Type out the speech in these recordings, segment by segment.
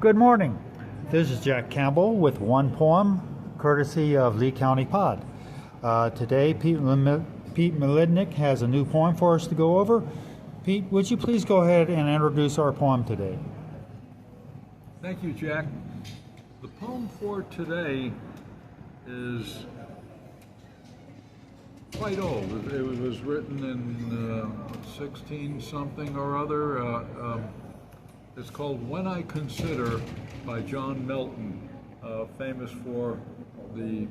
Good morning. This is Jack Campbell with one poem, courtesy of Lee County Pod. Today, Pete Militnik has a new poem for us to go over. Pete, would you please go ahead and introduce our poem today? Thank you, Jack. The poem for today is quite old. It was written in 16 something or other. It's called When I Consider by John Milton, famous for the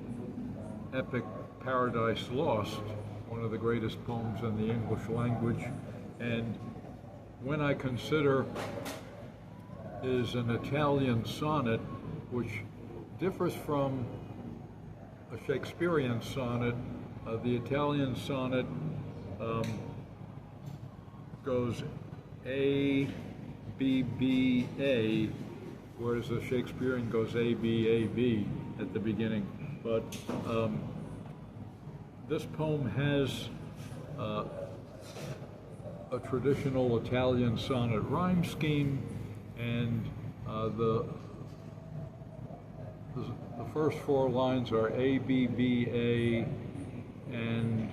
epic Paradise Lost, one of the greatest poems in the English language. And When I Consider is an Italian sonnet which differs from a Shakespearean sonnet. The Italian sonnet goes A, B, B, A, whereas the Shakespearean goes A, B, A, B at the beginning. But this poem has a traditional Italian sonnet rhyme scheme, and the first four lines are A, B, B, A, and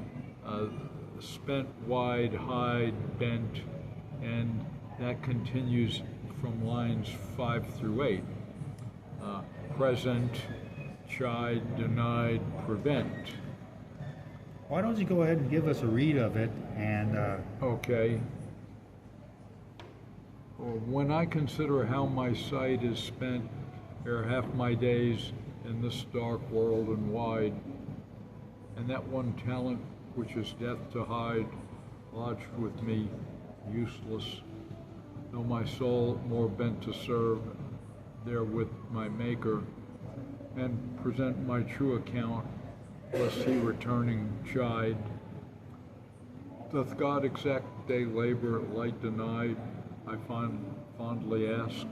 spent, wide, hide, bent, and that continues from lines 5 through 8. Present, chide, denied, prevent. Why don't you go ahead and give us a read of it and Okay. When I consider how my sight is spent ere half my days in this dark world and wide, and that one talent which is death to hide, lodged with me, useless, though my soul more bent to serve there with my Maker, and present my true account, lest he returning chide. Doth God exact day labor light denied? I fondly ask,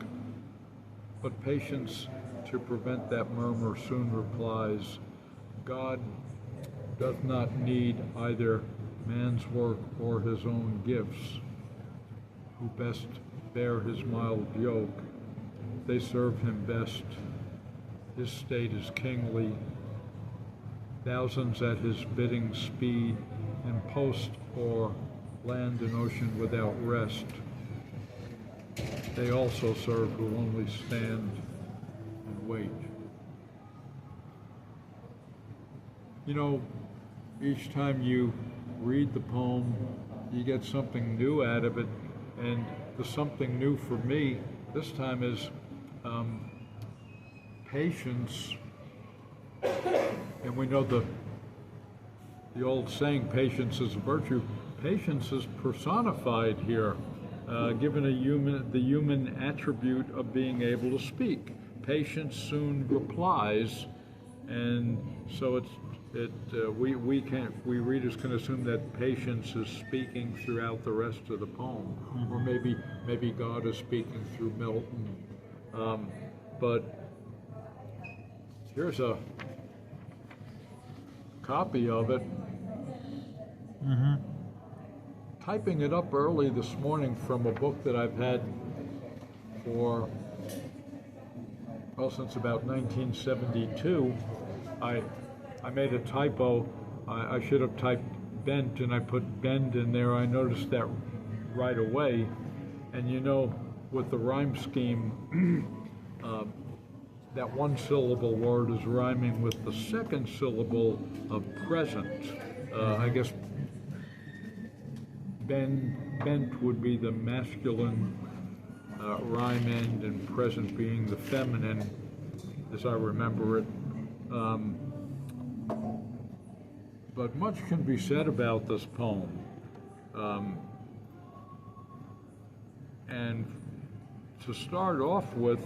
but patience to prevent that murmur soon replies, God doth not need either man's work or his own gifts, who best bear his mild yoke, they serve him best. His state is kingly, thousands at his bidding speed, in post o'er land and ocean without rest. They also serve who only stand and wait. You know, each time you read the poem, you get something new out of it, and the something new for me this time is patience. And we know the old saying, patience is a virtue. Patience is personified here, given the human attribute of being able to speak. Patience soon replies, and so we readers can assume that patience is speaking throughout the rest of the poem, or maybe God is speaking through Milton. But here's a copy of it. Typing it up early this morning from a book that I've had for, well, since about 1972. I made a typo. I should have typed bent, and I put bend in there. I noticed that right away. And you know, with the rhyme scheme, that one syllable word is rhyming with the second syllable of present. I guess bent would be the masculine rhyme end, and present being the feminine, as I remember it. But much can be said about this poem. And to start off with,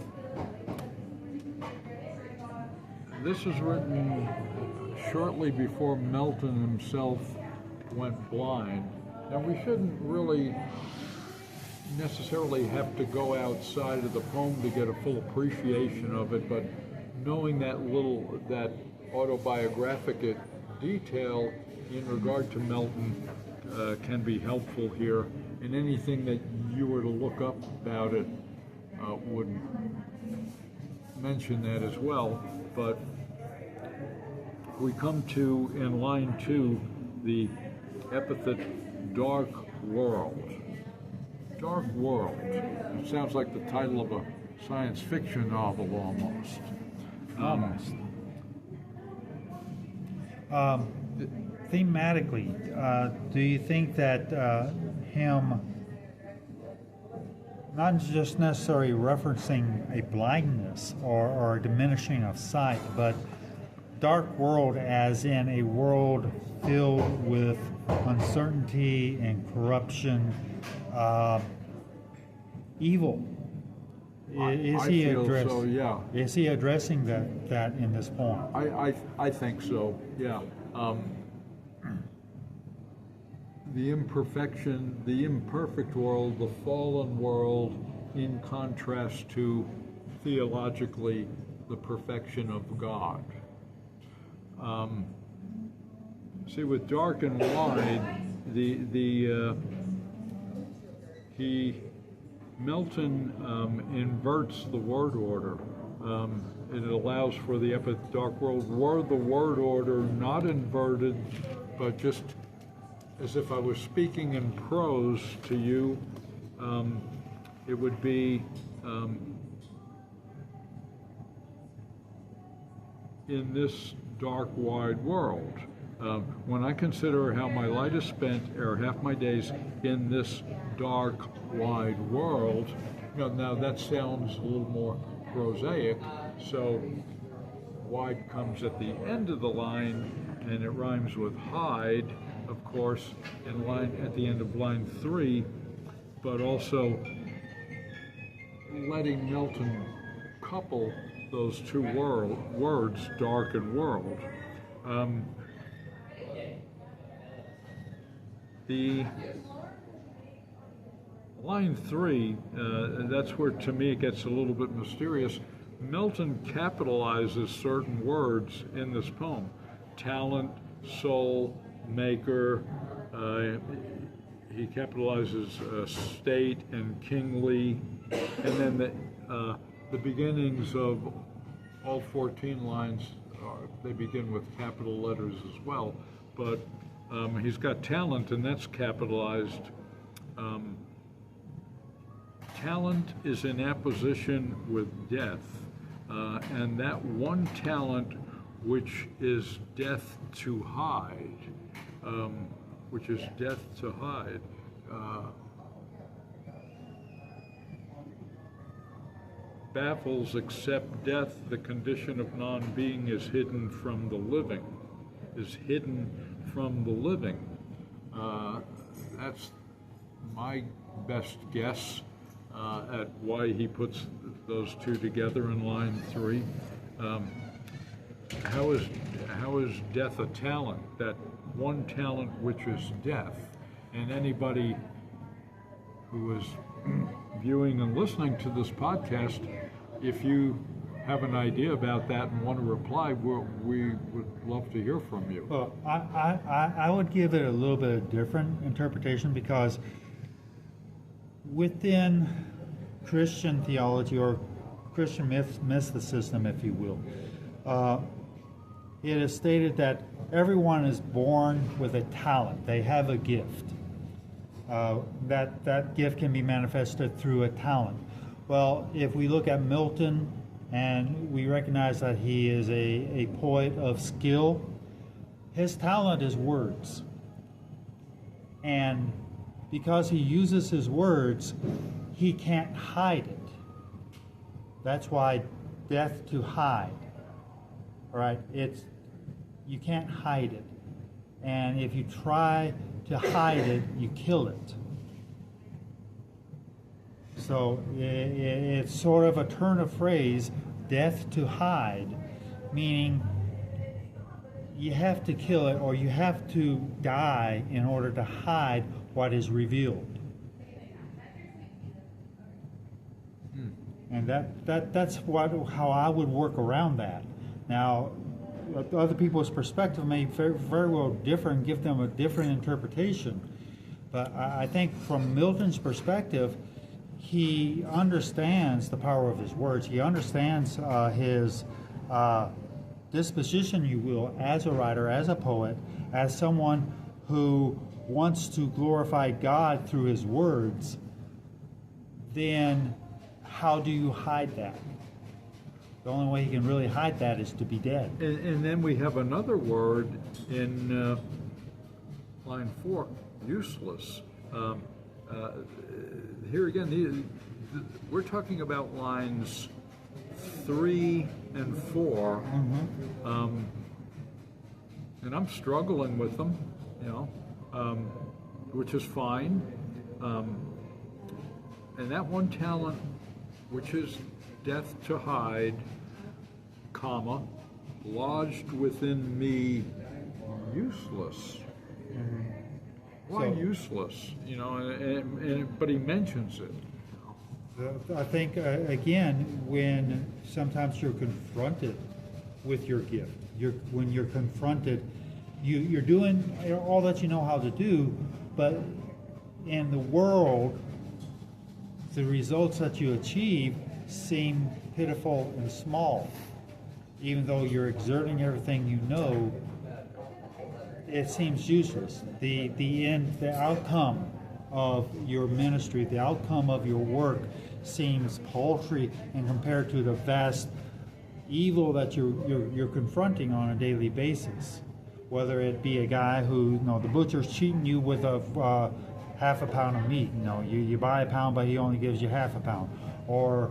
this was written shortly before Milton himself went blind. And we shouldn't really necessarily have to go outside of the poem to get a full appreciation of it, but knowing that autobiographic detail in regard to Milton can be helpful here. And anything that you were to look up about it would mention that as well. But we come to, in line 2, the epithet dark world. Dark world. It sounds like the title of a science fiction novel almost. Thematically, do you think that him not just necessarily referencing a blindness or a diminishing of sight, but dark world as in a world filled with uncertainty and corruption, evil? Is I he feel address- so, yeah. Is he addressing that in this poem? I think so, yeah. The imperfection, the imperfect world, the fallen world, in contrast to, theologically, the perfection of God. See, with dark and wide, Milton inverts the word order. It allows for the epithet dark world, were the word order not inverted, but just as if I was speaking in prose to you, it would be in this dark, wide world. When I consider how my light is spent, ere half my days in this dark, wide world, now that sounds a little more prosaic, so wide comes at the end of the line, and it rhymes with hide, of course, at the end of line 3, but also letting Milton couple those two words, dark and world. The line 3, that's where to me it gets a little bit mysterious. Milton capitalizes certain words in this poem: talent, soul, maker. He capitalizes state and kingly, and then the beginnings of all 14 lines, they begin with capital letters as well. But he's got talent, and that's capitalized. Talent is in apposition with death, and that one talent which is death to hide, baffles except death, the condition of non-being is hidden from the living, That's my best guess at why he puts those two together in line 3. How is death a talent? That one talent which is death. And anybody who is viewing and listening to this podcast, if you have an idea about that and want to reply, we would love to hear from you. Well, I would give it a little bit of different interpretation, because within Christian theology, or Christian mysticism, if you will, it is stated that everyone is born with a talent. They have a gift. That gift can be manifested through a talent. Well, if we look at Milton, and we recognize that he is a poet of skill, his talent is words. And because he uses his words, he can't hide it. That's why death to hide. All right, you can't hide it. And if you try to hide it, you kill it. So it's sort of a turn of phrase, death to hide, meaning you have to kill it, or you have to die in order to hide what is revealed. And that's how I would work around that. Now, other people's perspective may very well differ and give them a different interpretation. But I think from Milton's perspective, he understands the power of his words. He understands his disposition, you will, as a writer, as a poet, as someone who wants to glorify God through his words. Then how do you hide that? The only way he can really hide that is to be dead. And then we have another word in line 4, useless. Here again, we're talking about lines 3 and 4, and I'm struggling with them, which is fine. And that one talent, which is death to hide, comma, lodged within me, useless. Why So- useless? But he mentions it. I think, again, when sometimes you're confronted with your gift, when you're confronted, you're doing all that you know how to do, but in the world, the results that you achieve seem pitiful and small. Even though you're exerting everything you know, it seems useless. The outcome of your ministry, the outcome of your work seems paltry and compared to the vast evil that you're confronting on a daily basis. Whether it be a guy who, the butcher's cheating you with a half a pound of meat. You buy a pound, but he only gives you half a pound. Or,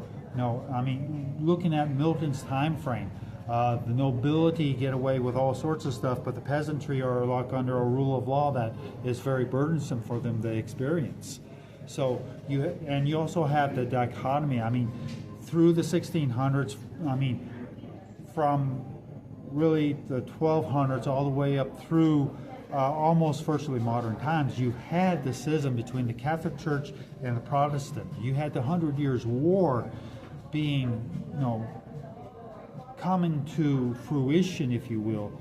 looking at Milton's time frame, the nobility get away with all sorts of stuff, but the peasantry are like under a rule of law that is very burdensome for them to experience. So you also have the dichotomy. Through the 1600s, from really the 1200s all the way up through almost virtually modern times, you had the schism between the Catholic Church and the Protestant. You had the 100 Years' War being, coming to fruition, if you will,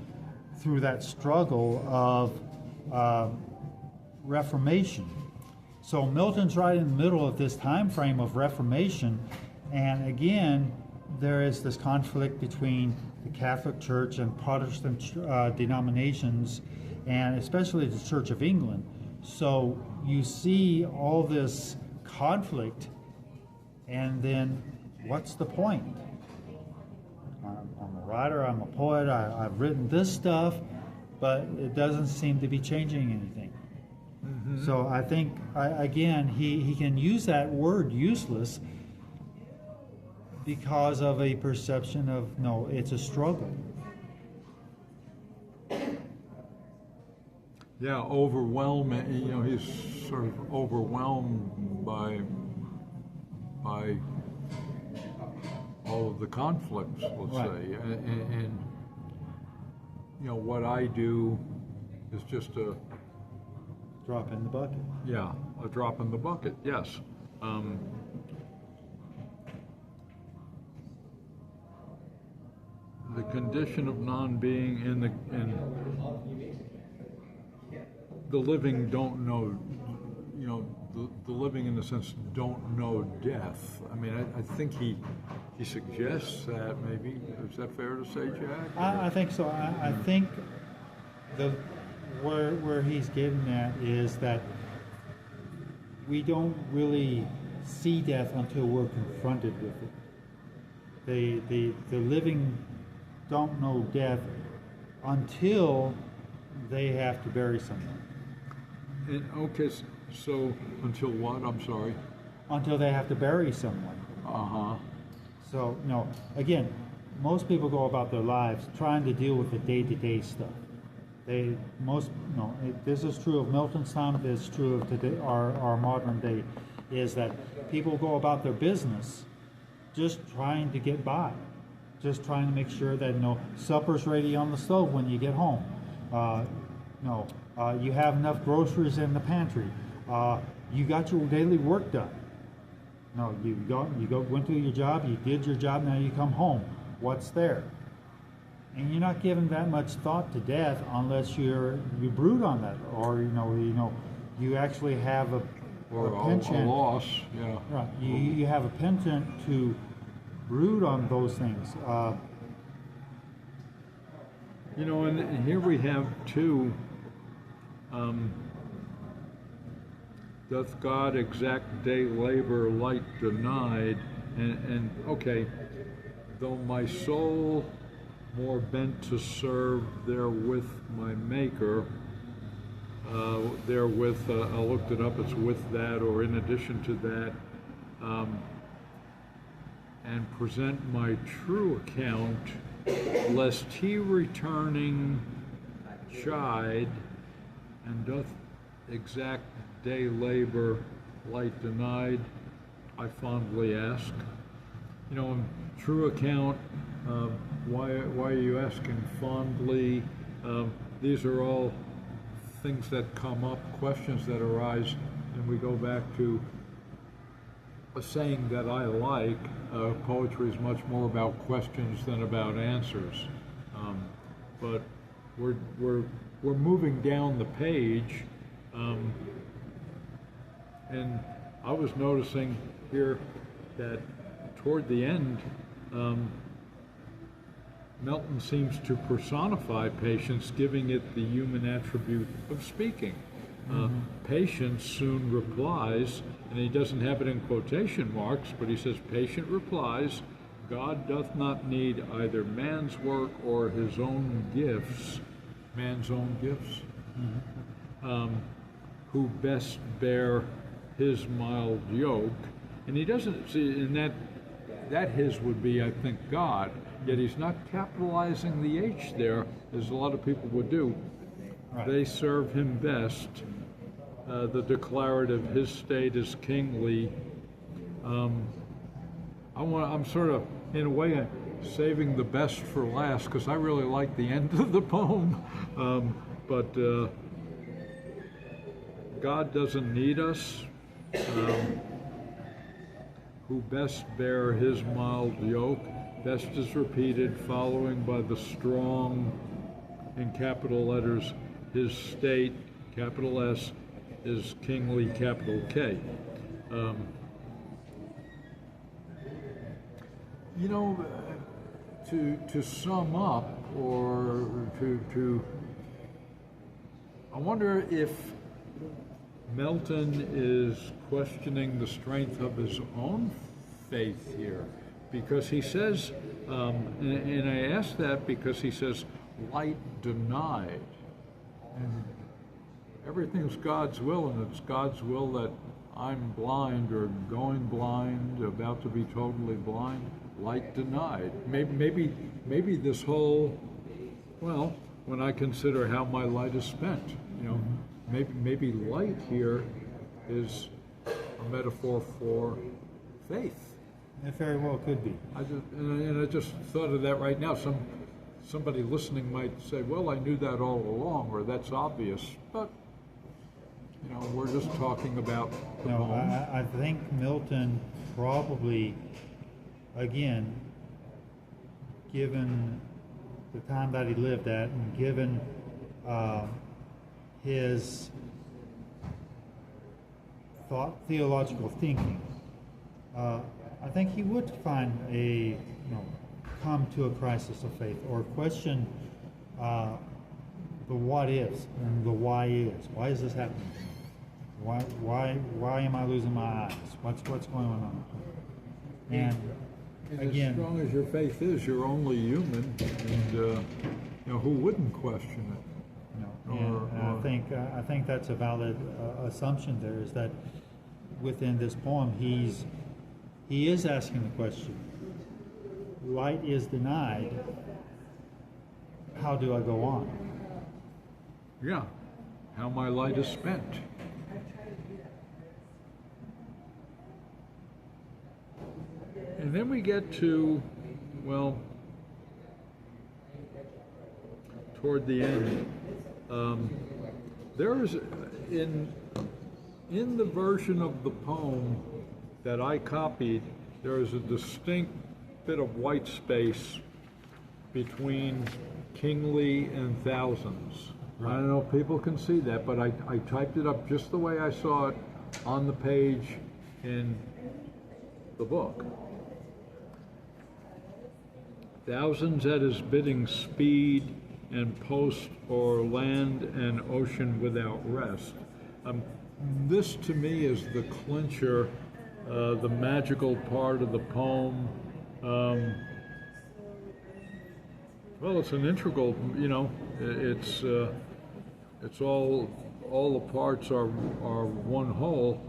through that struggle of Reformation. So Milton's right in the middle of this time frame of Reformation, and again, there is this conflict between the Catholic Church and Protestant denominations, and especially the Church of England. So you see all this conflict, and then what's the point? I'm a writer, I'm a poet, I've written this stuff, but it doesn't seem to be changing anything. So I think, again, he can use that word useless because of a perception of, it's a struggle. Yeah, overwhelming. He's sort of overwhelmed by all of the conflicts, let's Right. say, and what I do is just a Drop in the bucket. a drop in the bucket. Yes. The condition of non-being in the living don't know, the living in the sense don't know death. I think he suggests that maybe. Is that fair to say, Jack? I think so. I think where he's getting at is that we don't really see death until we're confronted with it. The living don't know death until they have to bury someone. Okay, so until what? I'm sorry. Until they have to bury someone. So, again, most people go about their lives trying to deal with the day-to-day stuff. This is true of Milton's time, it's true of today, our modern day, is that people go about their business just trying to get by, just trying to make sure that, supper's ready on the stove when you get home. You have enough groceries in the pantry. You got your daily work done. Went to your job, you did your job, now you come home. What's there? And you're not giving that much thought to death unless you brood on that, or you actually have or a a penchant. loss, yeah. Right. You have a penchant to brood on those things. You know, and here we have too, doth God exact day labor light denied, and okay, though my soul more bent to serve therewith my Maker, therewith, I looked it up, it's with that or in addition to that, and present my true account, lest he returning chide, and doth exact day labor light denied, I fondly ask. You know, true account, why are you asking fondly? These are all things that come up, questions that arise, and we go back to a saying that I like, poetry is much more about questions than about answers. But we're moving down the page, and I was noticing here that toward the end, Milton seems to personify patience, giving it the human attribute of speaking. Patience soon replies, and he doesn't have it in quotation marks, but he says, patient replies, God doth not need either man's work or his own gifts, man's own gifts, who best bear his mild yoke. And he doesn't see, in that his would be, I think, God, yet he's not capitalizing the H there, as a lot of people would do. Right. They serve him best. The declarative, his state is kingly. I'm sort of, in a way, saving the best for last, because I really like the end of the poem. But God doesn't need us. Who best bear his mild yoke. Best is repeated, following by the strong, in capital letters, his state, capital S, is kingly, capital K. You know, to sum up, or to I wonder if Milton is questioning the strength of his own faith here, because he says, and I ask that because he says, light denied. And everything's God's will, and it's God's will that I'm blind or going blind, about to be totally blind, light denied. Maybe this whole, well, when I consider how my light is spent, you know, maybe light here is a metaphor for faith. It very well could be. I just thought of that right now. Somebody listening might say, well, I knew that all along, or that's obvious, but you know, we're just talking about the No, poem. I think Milton probably, again, given the time that he lived at, and given his theological thinking, I think he would find come to a crisis of faith, or question the what ifs and the why is. Why is this happening? Why am I losing my eyes? What's going on? And again, as strong as your faith is, you're only human, and you know, who wouldn't question it? I think that's a valid assumption. There is that within this poem, he is asking the question: light is denied. How do I go on? Yeah, how my light is spent. And then we get to, well, toward the end. There is, in the version of the poem that I copied, there is a distinct bit of white space between kingly and thousands. Right. I don't know if people can see that, but I typed it up just the way I saw it on the page in the book. Thousands at his bidding speed and post o'er land and ocean without rest. This to me is the clincher, the magical part of the poem. Well, it's an integral, you know, it's all the parts are one whole.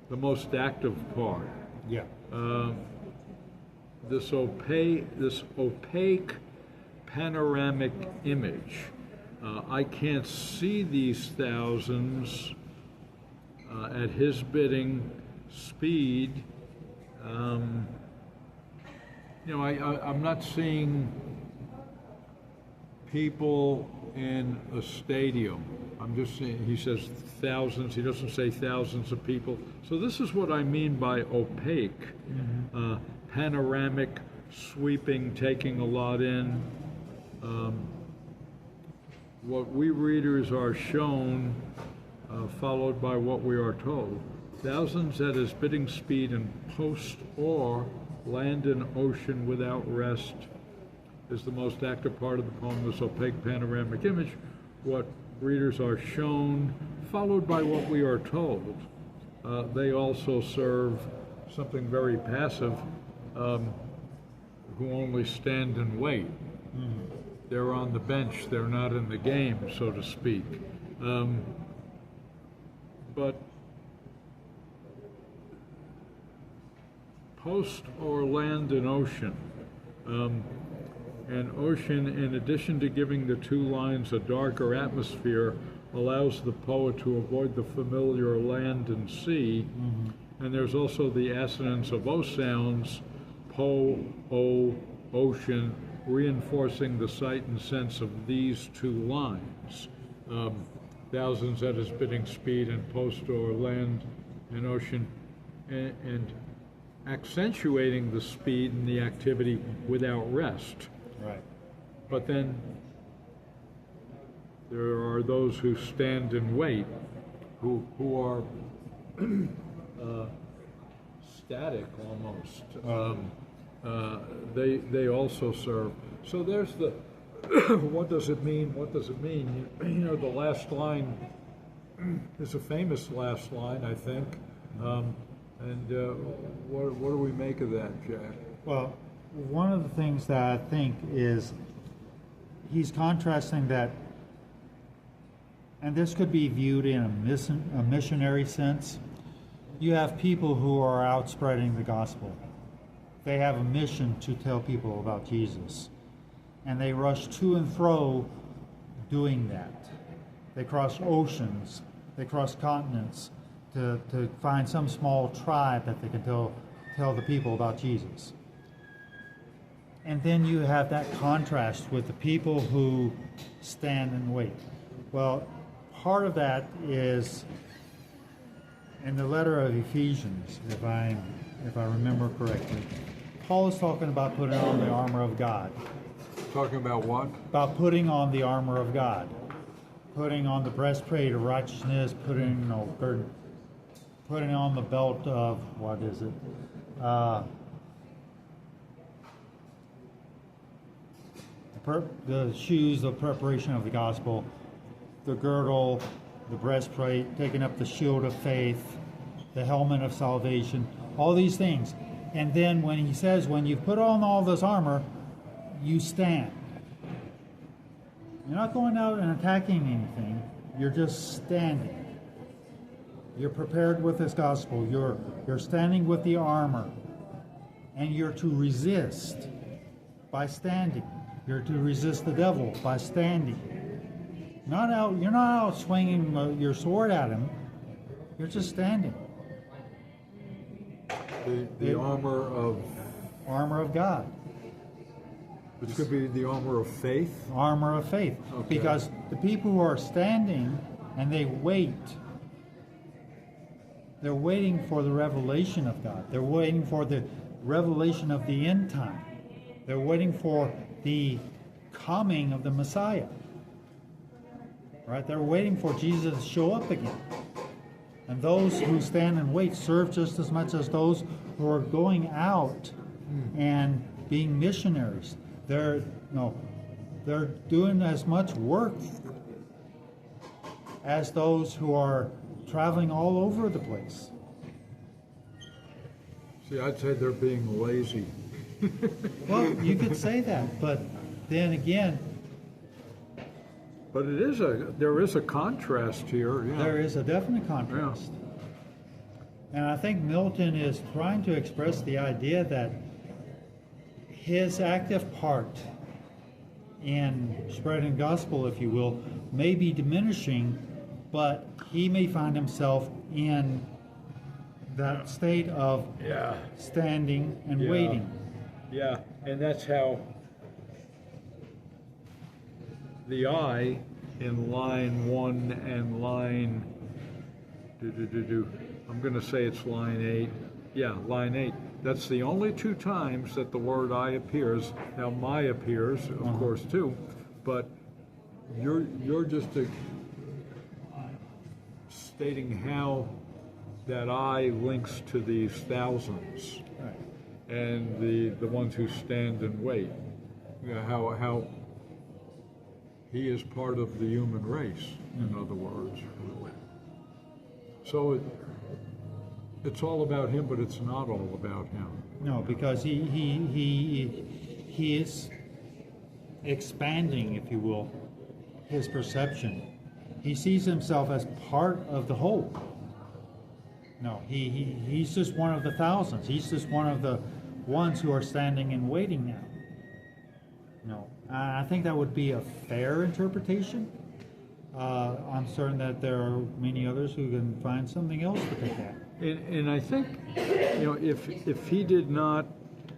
The most active part. Yeah. This opaque panoramic image. I can't see these thousands at his bidding speed. You know, I'm not seeing people in a stadium. I'm just saying, he says thousands, he doesn't say thousands of people. So this is what I mean by opaque, panoramic, sweeping, taking a lot in. What we readers are shown, followed by what we are told. Thousands at his bidding speed and post o'er land and ocean without rest is the most active part of the poem, this opaque panoramic image. What readers are shown, followed by what we are told. They also serve something very passive, who only stand and wait. They're on the bench, they're not in the game, so to speak. But post or land and ocean. And ocean, in addition to giving the two lines a darker atmosphere, allows the poet to avoid the familiar land and sea. And there's also the assonance of O sounds, po, o, ocean, reinforcing the sight and sense of these two lines. Thousands at his bidding speed and post or land and ocean, and accentuating the speed and the activity without rest. Right. But then there are those who stand and wait, who are static almost. They also serve. So there's the what does it mean? What does it mean? You know, the last line is a famous last line, I think. What do we make of that, Jack? Well, one of the things that I think is he's contrasting that, and this could be viewed in a missionary sense. You have people who are out spreading the gospel. They have a mission to tell people about Jesus. And they rush to and fro doing that. They cross oceans, they cross continents to find some small tribe that they can tell the people about Jesus. And then you have that contrast with the people who stand and wait. Well, part of that is in the letter of Ephesians, if I remember correctly. Paul is talking about putting on the armor of God. Talking about what? About putting on the armor of God. Putting on the breastplate of righteousness, putting on the belt of, what is it? The shoes of preparation of the gospel, the girdle, the breastplate, taking up the shield of faith, the helmet of salvation, all these things. And then when he says, when you put on all this armor, you stand. You're not going out and attacking anything. You're just standing. You're prepared with this gospel. You're standing with the armor. And you're to resist by standing. You're to resist the devil by standing. You're not out swinging your sword at him. You're just standing. The armor of God. Which could be the armor of faith. Armor of faith. Okay. Because the people who are standing and they wait, they're waiting for the revelation of God. They're waiting for the revelation of the end time. They're waiting for the coming of the Messiah. right? They're waiting for Jesus to show up again. And those who stand and wait serve just as much as those who are going out and being missionaries. They're doing as much work as those who are traveling all over the place. See, I'd say they're being lazy. Well, you could say that, but then again, But there is a contrast here. Yeah. there is a definite contrast. And I think Milton is trying to express the idea that his active part in spreading gospel, if you will, may be diminishing, but he may find himself in that state of standing and Yeah. waiting. Yeah, and that's how the I in line 1 and line I'm going to say it's line 8. Yeah, line 8. That's the only two times that the word I appears. Now my appears, of course, too, but you're just stating how that I links to these thousands. Right. And the ones who stand and wait, how he is part of the human race, in other words. So it's all about him, but it's not all about him. No, because he is expanding, if you will, his perception. He sees himself as part of the whole. No, he's just one of the thousands. He's just one of the ones who are standing and waiting now. No, I think that would be a fair interpretation. I'm certain that there are many others who can find something else to pick at. And I think, if he did not,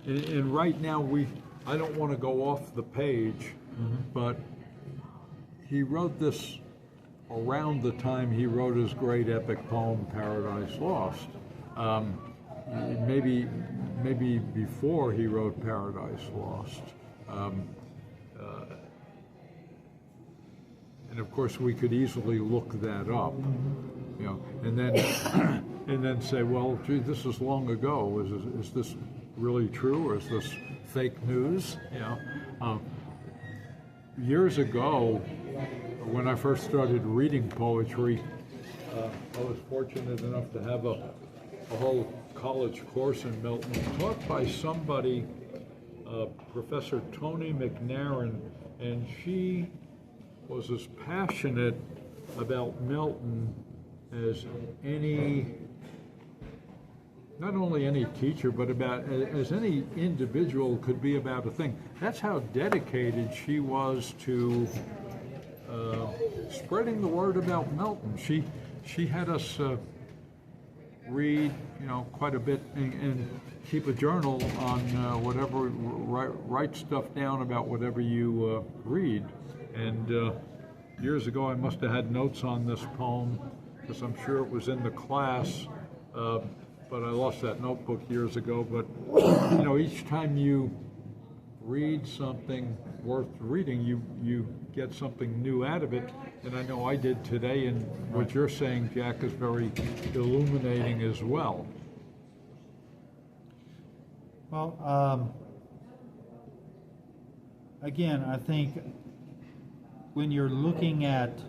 and right now I don't want to go off the page, but he wrote this around the time he wrote his great epic poem, Paradise Lost. Maybe before he wrote Paradise Lost. And of course, we could easily look that up, and then say, well, gee, this is long ago. Is this really true, or is this fake news? Years ago, when I first started reading poetry, I was fortunate enough to have a whole college course in Milton taught by somebody, Professor Toni McNairn, and she was as passionate about Milton as not only any teacher, but as any individual could be about a thing. That's how dedicated she was to spreading the word about Milton. She had us read, quite a bit and keep a journal on whatever, write stuff down about whatever you read. And years ago, I must have had notes on this poem, because I'm sure it was in the class, but I lost that notebook years ago. But, each time you read something worth reading, you get something new out of it. And I know I did today, and what you're saying, Jack, is very illuminating as well. Well, again, I think when you're looking at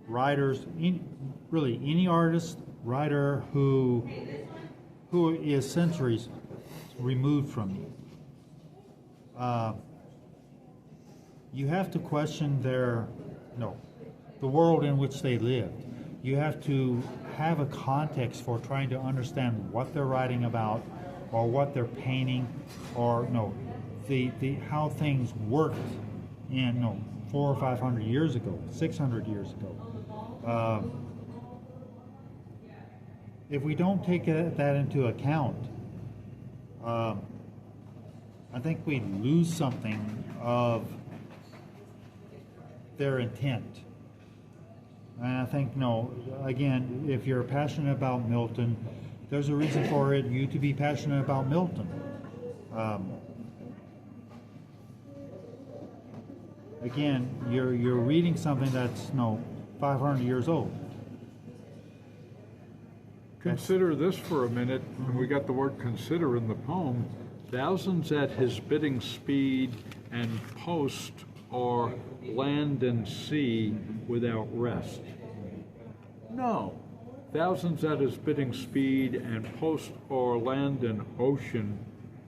writers, really any artist, writer who is centuries removed from you, you have to question the world in which they lived. You have to have a context for trying to understand what they're writing about, or what they're painting, or the how things worked in 400 or 500 years ago, 600 years ago. If we don't take that into account, I think we lose something of their intent. And I think, again, if you're passionate about Milton, there's a reason for you to be passionate about Milton. again, you're reading something that's 500 years old. Consider this for a minute, and we got the word consider in the poem. Thousands at his bidding speed and post o'er land and sea without rest. No. Thousands at his bidding speed and post o'er land and ocean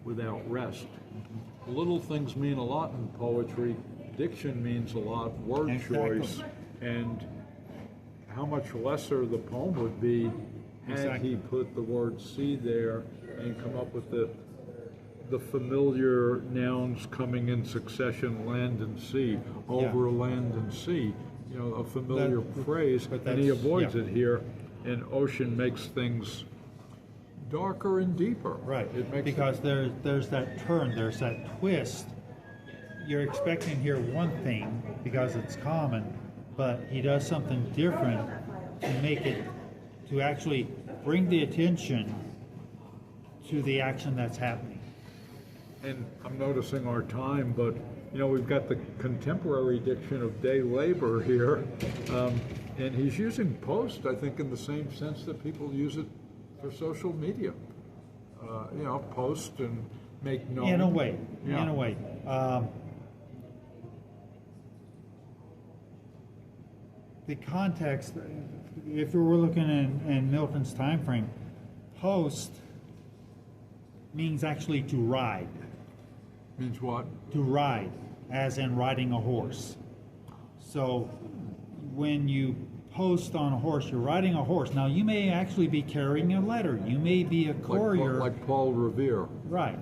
without rest. Little things mean a lot in poetry. Diction means a lot, word Exactly. choice, and how much lesser the poem would be had Exactly. he put the word sea there and come up with the familiar nouns coming in succession, land and sea, over land and sea, a familiar phrase, and he avoids it here, and ocean makes things darker and deeper. Right, It makes because there's that turn, there's that twist. You're expecting to hear one thing because it's common, but he does something different to make it, to actually bring the attention to the action that's happening. And I'm noticing our time, but we've got the contemporary diction of day labor here, and he's using post, I think, in the same sense that people use it for social media. Post and make known. In a way, Yeah. in a way. The context, if we were looking in Milton's time frame, post means actually to ride. Means what? To ride, as in riding a horse. So when you post on a horse, you're riding a horse. Now you may actually be carrying a letter. You may be a courier. Like Paul Revere. Right,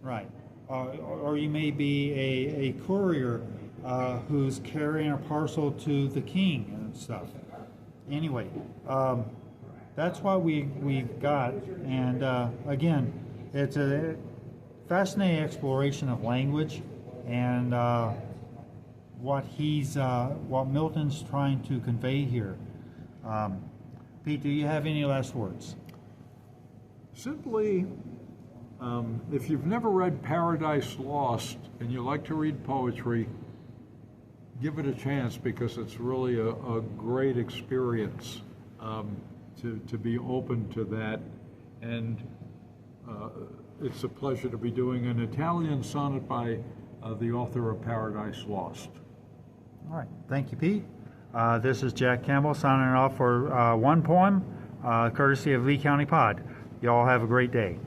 right. Or you may be a courier who's carrying a parcel to the king and stuff. Anyway, that's what we've got. And again, it's a fascinating exploration of language and what Milton's trying to convey here. Pete, do you have any last words? Simply, if you've never read Paradise Lost and you like to read poetry, give it a chance, because it's really a great experience to be open to that. And it's a pleasure to be doing an Italian sonnet by the author of Paradise Lost. All right. Thank you, Pete. This is Jack Campbell signing off for one poem, courtesy of Lee County Pod. Y'all have a great day.